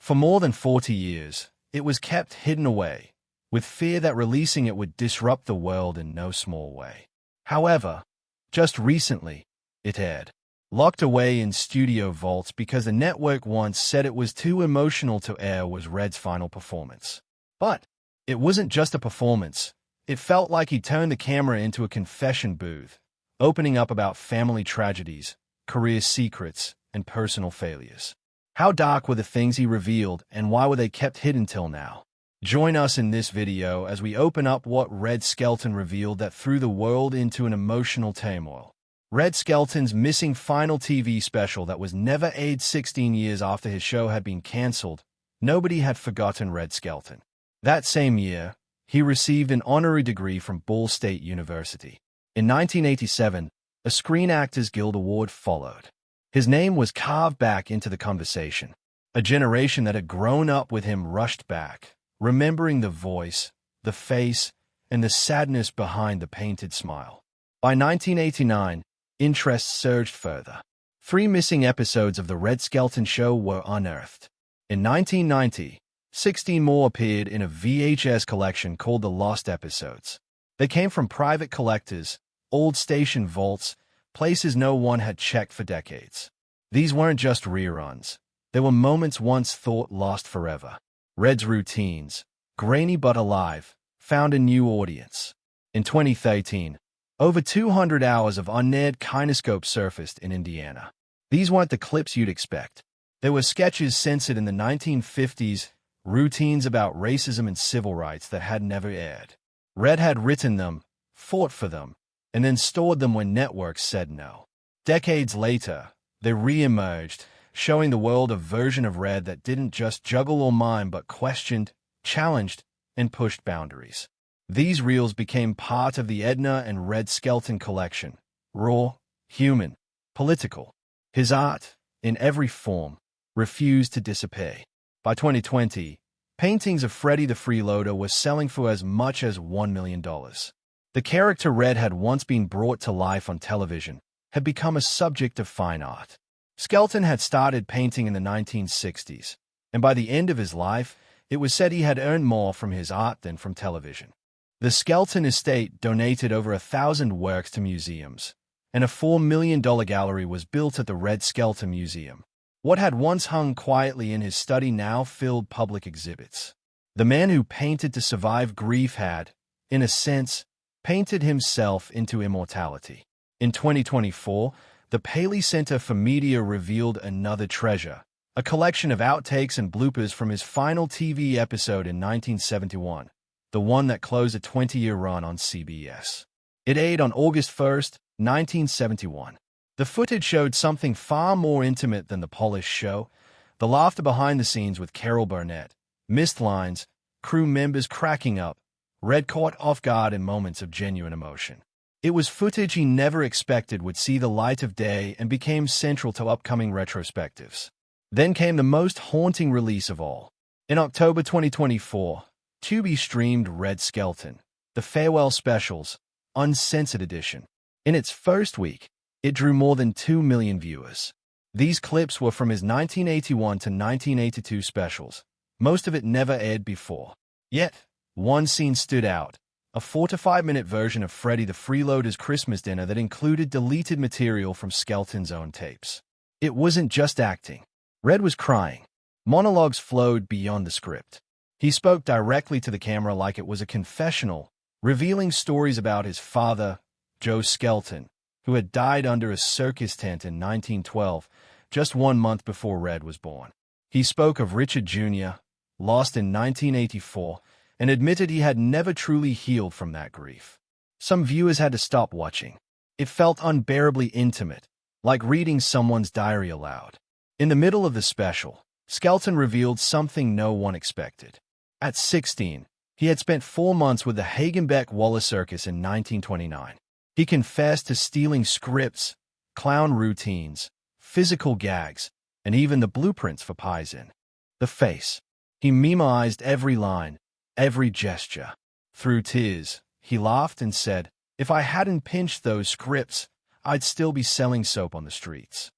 For more than 40 years, it was kept hidden away, with fear that releasing it would disrupt the world in no small way. However, just recently, it aired, locked away in studio vaults because the network once said it was too emotional to air was Red's final performance. But it wasn't just a performance. It felt like he turned the camera into a confession booth, opening up about family tragedies, career secrets, and personal failures. How dark were the things he revealed, and why were they kept hidden till now? Join us in this video as we open up what Red Skelton revealed that threw the world into an emotional turmoil. Red Skelton's missing final TV special that was never aired 16 years after his show had been cancelled. Nobody had forgotten Red Skelton. That same year, he received an honorary degree from Ball State University. In 1987, a Screen Actors Guild Award followed. His name was carved back into the conversation. A generation that had grown up with him rushed back, remembering the voice, the face, and the sadness behind the painted smile. By 1989, interest surged further. 3 missing episodes of The Red Skelton Show were unearthed. In 1990, 16 more appeared in a VHS collection called The Lost Episodes. They came from private collectors, old station vaults, places no one had checked for decades. These weren't just reruns. They were moments once thought lost forever. Red's routines, grainy but alive, found a new audience. In 2013, over 200 hours of unaired kinescope surfaced in Indiana. These weren't the clips you'd expect. They were sketches censored in the 1950s, routines about racism and civil rights that had never aired. Red had written them, fought for them, and then stored them when networks said no. Decades later, they re-emerged, showing the world a version of Red that didn't just juggle or mime but questioned, challenged, and pushed boundaries. These reels became part of the Edna and Red Skelton collection, raw, human, political. His art, in every form, refused to disappear. By 2020, paintings of Freddy the Freeloader were selling for as much as $1 million. The character Red had once been brought to life on television had become a subject of fine art. Skelton had started painting in the 1960s, and by the end of his life, it was said he had earned more from his art than from television. The Skelton estate donated over 1,000 works to museums, and a $4 million gallery was built at the Red Skelton Museum. What had once hung quietly in his study now filled public exhibits. The man who painted to survive grief had, in a sense, painted himself into immortality. In 2024, the Paley Center for Media revealed another treasure, a collection of outtakes and bloopers from his final TV episode in 1971, the one that closed a 20-year run on CBS. It aired on August 1, 1971. The footage showed something far more intimate than the polished show, the laughter behind the scenes with Carol Burnett, missed lines, crew members cracking up, Red caught off guard in moments of genuine emotion. It was footage he never expected would see the light of day and became central to upcoming retrospectives. Then came the most haunting release of all. In October 2024, Tubi streamed Red Skelton, the Farewell Specials, Uncensored Edition. In its first week, it drew more than 2 million viewers. These clips were from his 1981 to 1982 specials, most of it never aired before. Yet, one scene stood out, a 4 to 5 minute version of Freddy the Freeloader's Christmas dinner that included deleted material from Skelton's own tapes. It wasn't just acting. Red was crying. Monologues flowed beyond the script. He spoke directly to the camera like it was a confessional, revealing stories about his father, Joe Skelton, who had died under a circus tent in 1912, just 1 month before Red was born. He spoke of Richard Jr., lost in 1984, and admitted he had never truly healed from that grief. Some viewers had to stop watching. It felt unbearably intimate, like reading someone's diary aloud. In the middle of the special, Skelton revealed something no one expected. At 16, he had spent 4 months with the Hagenbeck Wallace Circus in 1929. He confessed to stealing scripts, clown routines, physical gags, and even the blueprints for Pies In. The face. He memoized every line, every gesture. Through tears, he laughed and said, "If I hadn't pinched those scripts, I'd still be selling soap on the streets."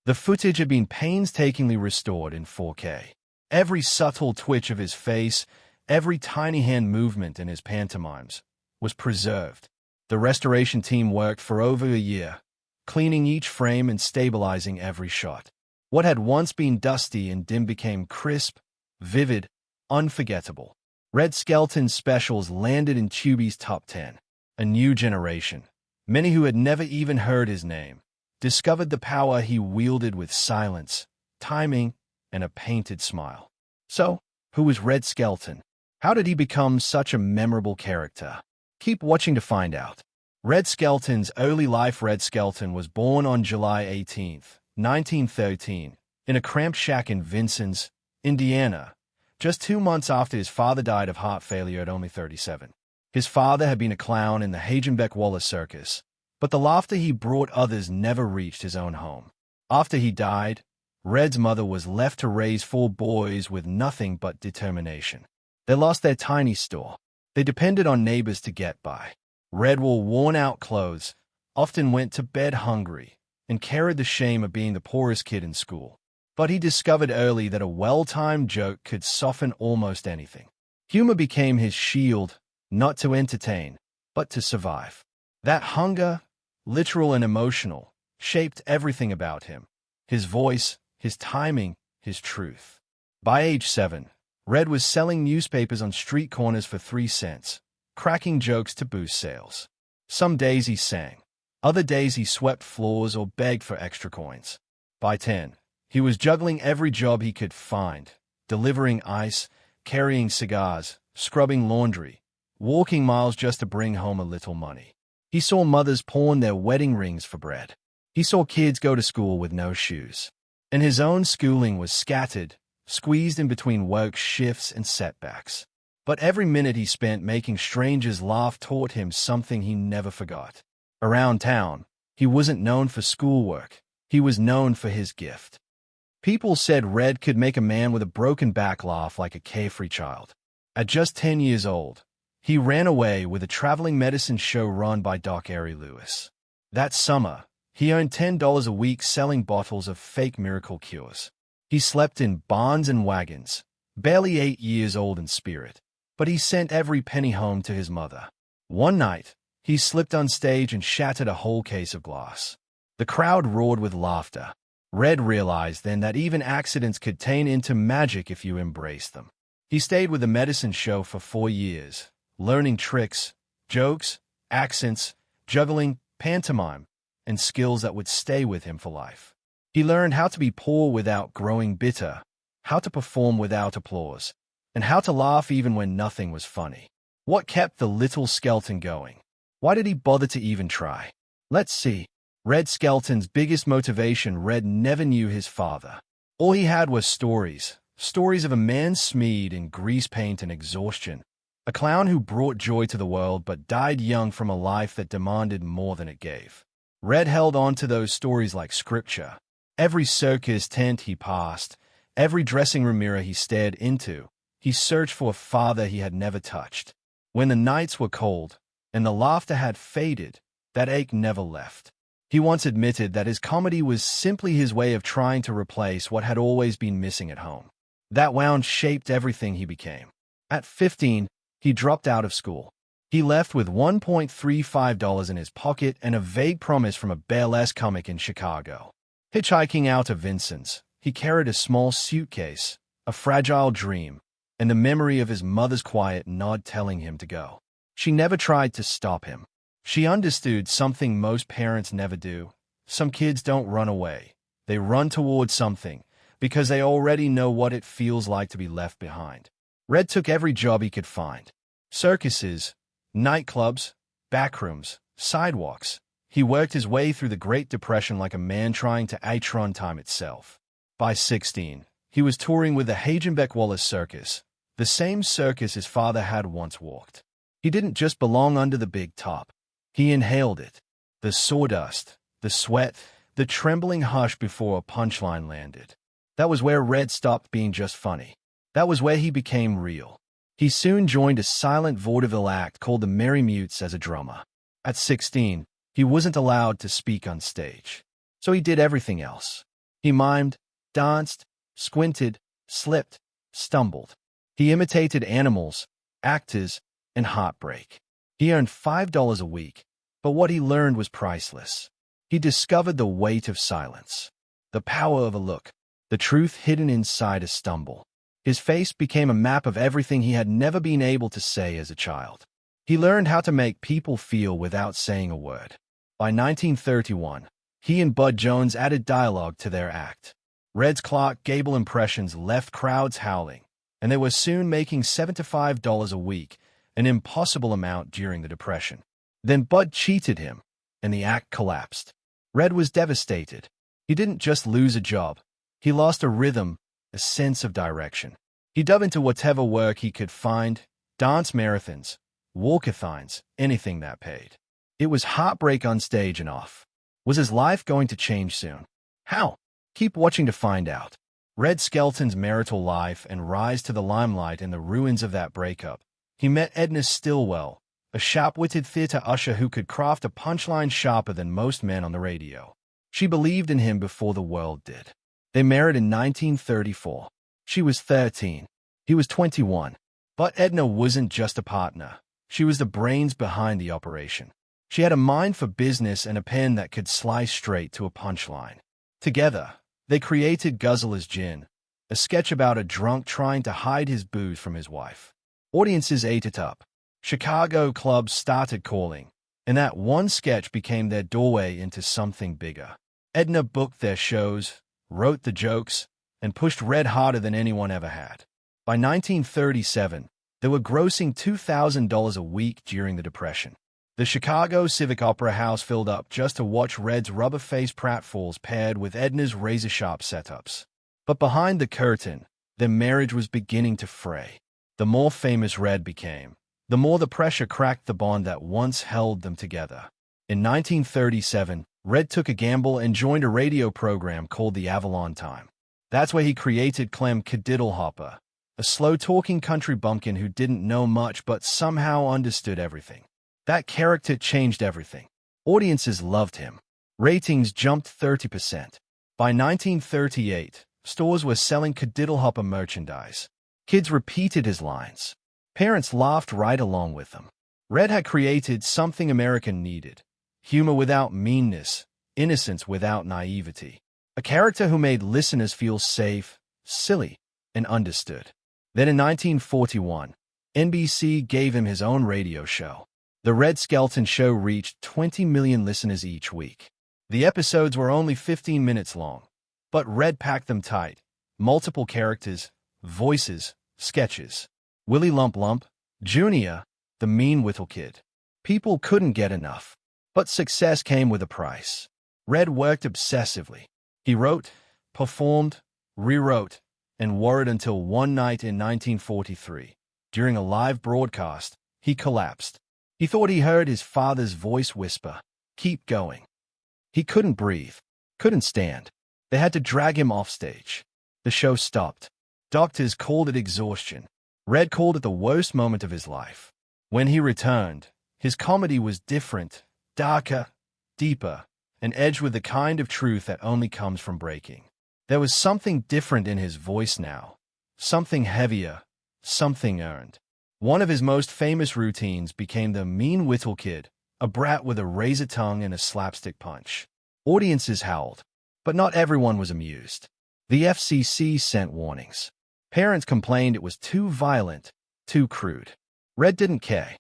The footage had been painstakingly restored in 4K. Every subtle twitch of his face, every tiny hand movement in his pantomimes was preserved. The restoration team worked for over a year, cleaning each frame and stabilizing every shot. What had once been dusty and dim became crisp, vivid, unforgettable. Red Skelton's specials landed in Tubi's top 10. A new generation, many who had never even heard his name, discovered the power he wielded with silence, timing, and a painted smile. So, who was Red Skelton? How did he become such a memorable character? Keep watching to find out. Red Skelton's early life. Red Skelton was born on July 18, 1913, in a cramped shack in Vincennes, Indiana, just 2 months after his father died of heart failure at only 37. His father had been a clown in the Hagenbeck-Wallace circus, but the laughter he brought others never reached his own home. After he died, Red's mother was left to raise 4 boys with nothing but determination. They lost their tiny store. They depended on neighbors to get by. Red wore worn-out clothes, often went to bed hungry, and carried the shame of being the poorest kid in school. But he discovered early that a well-timed joke could soften almost anything. Humor became his shield, not to entertain, but to survive. That hunger, literal and emotional, shaped everything about him. His voice, his timing, his truth. By age 7, Red was selling newspapers on street corners for 3 cents, cracking jokes to boost sales. Some days he sang. Other days he swept floors or begged for extra coins. By 10, he was juggling every job he could find, delivering ice, carrying cigars, scrubbing laundry, walking miles just to bring home a little money. He saw mothers pawn their wedding rings for bread. He saw kids go to school with no shoes. And his own schooling was scattered, squeezed in between work shifts and setbacks. But every minute he spent making strangers laugh taught him something he never forgot. Around town, he wasn't known for schoolwork. He was known for his gift. People said Red could make a man with a broken back laugh like a carefree child. At just 10 years old, he ran away with a traveling medicine show run by Doc Airey Lewis. That summer, he earned $10 a week selling bottles of fake miracle cures. He slept in barns and wagons, barely 8 years old in spirit, but he sent every penny home to his mother. One night, he slipped on stage and shattered a whole case of glass. The crowd roared with laughter. Red realized then that even accidents could turn into magic if you embraced them. He stayed with the medicine show for 4 years, learning tricks, jokes, accents, juggling, pantomime, and skills that would stay with him for life. He learned how to be poor without growing bitter, how to perform without applause, and how to laugh even when nothing was funny. What kept the little Skelton going? Why did he bother to even try? Let's see. Red Skelton's biggest motivation. Red never knew his father. All he had was stories of a man smeared in grease paint and exhaustion, a clown who brought joy to the world but died young from a life that demanded more than it gave. Red held on to those stories like scripture. Every circus tent he passed, every dressing room mirror he stared into, he searched for a father he had never touched. When the nights were cold and the laughter had faded, that ache never left. He once admitted that his comedy was simply his way of trying to replace what had always been missing at home. That wound shaped everything he became. At 15, he dropped out of school. He left with $1.35 in his pocket and a vague promise from a burlesque comic in Chicago. Hitchhiking out of Vincennes, he carried a small suitcase, a fragile dream, and the memory of his mother's quiet nod telling him to go. She never tried to stop him. She understood something most parents never do. Some kids don't run away. They run towards something, because they already know what it feels like to be left behind. Red took every job he could find. Circuses, nightclubs, backrooms, sidewalks. He worked his way through the Great Depression like a man trying to outrun time itself. By 16, he was touring with the Hagenbeck-Wallace circus, the same circus his father had once walked. He didn't just belong under the big top. He inhaled it. The sawdust, the sweat, the trembling hush before a punchline landed. That was where Red stopped being just funny. That was where he became real. He soon joined a silent vaudeville act called the Merry Mutes as a drummer. At 16, he wasn't allowed to speak on stage, so he did everything else. He mimed, danced, squinted, slipped, stumbled. He imitated animals, actors, and heartbreak. He earned $5 a week, but what he learned was priceless. He discovered the weight of silence, the power of a look, the truth hidden inside a stumble. His face became a map of everything he had never been able to say as a child. He learned how to make people feel without saying a word. By 1931, he and Bud Jones added dialogue to their act. Red's Clark Gable impressions left crowds howling, and they were soon making $75 a week, an impossible amount during the Depression. Then Bud cheated him, and the act collapsed. Red was devastated. He didn't just lose a job. He lost a rhythm, a sense of direction. He dove into whatever work he could find, dance marathons, walkathons, anything that paid. It was heartbreak on stage and off. Was his life going to change soon? How? Keep watching to find out. Red Skelton's marital life and rise to the limelight in the ruins of that breakup. He met Edna Stillwell, a sharp-witted theater usher who could craft a punchline sharper than most men on the radio. She believed in him before the world did. They married in 1934. She was 13. He was 21. But Edna wasn't just a partner. She was the brains behind the operation. She had a mind for business and a pen that could slice straight to a punchline. Together, they created Guzzler's Gin, a sketch about a drunk trying to hide his booze from his wife. Audiences ate it up. Chicago clubs started calling, and that one sketch became their doorway into something bigger. Edna booked their shows, wrote the jokes, and pushed Red harder than anyone ever had. By 1937, they were grossing $2,000 a week during the Depression. The Chicago Civic Opera House filled up just to watch Red's rubber-faced pratfalls paired with Edna's razor-sharp setups. But behind the curtain, their marriage was beginning to fray. The more famous Red became, the more the pressure cracked the bond that once held them together. In 1937, Red took a gamble and joined a radio program called the Avalon Time. That's where he created Clem Cadiddlehopper, a slow-talking country bumpkin who didn't know much but somehow understood everything. That character changed everything. Audiences loved him. Ratings jumped 30%. By 1938, stores were selling Cadiddlehopper merchandise. Kids repeated his lines. Parents laughed right along with them. Red had created something America needed. Humor without meanness, innocence without naivety. A character who made listeners feel safe, silly, and understood. Then in 1941, NBC gave him his own radio show. The Red Skelton Show reached 20 million listeners each week. The episodes were only 15 minutes long, but Red packed them tight. Multiple characters, voices, sketches. Willie Lump Lump, Jr., the mean Whittle Kid. People couldn't get enough. But success came with a price. Red worked obsessively. He wrote, performed, rewrote, and worried until one night in 1943, during a live broadcast, he collapsed. He thought he heard his father's voice whisper, "Keep going." He couldn't breathe, couldn't stand. They had to drag him off stage. The show stopped. Doctors called it exhaustion. Red called it the worst moment of his life. When he returned, his comedy was different, darker, deeper, and edged with the kind of truth that only comes from breaking. There was something different in his voice now, something heavier, something earned. One of his most famous routines became the mean Whittle Kid, a brat with a razor tongue and a slapstick punch. Audiences howled, but not everyone was amused. The FCC sent warnings. Parents complained it was too violent, too crude. Red didn't care.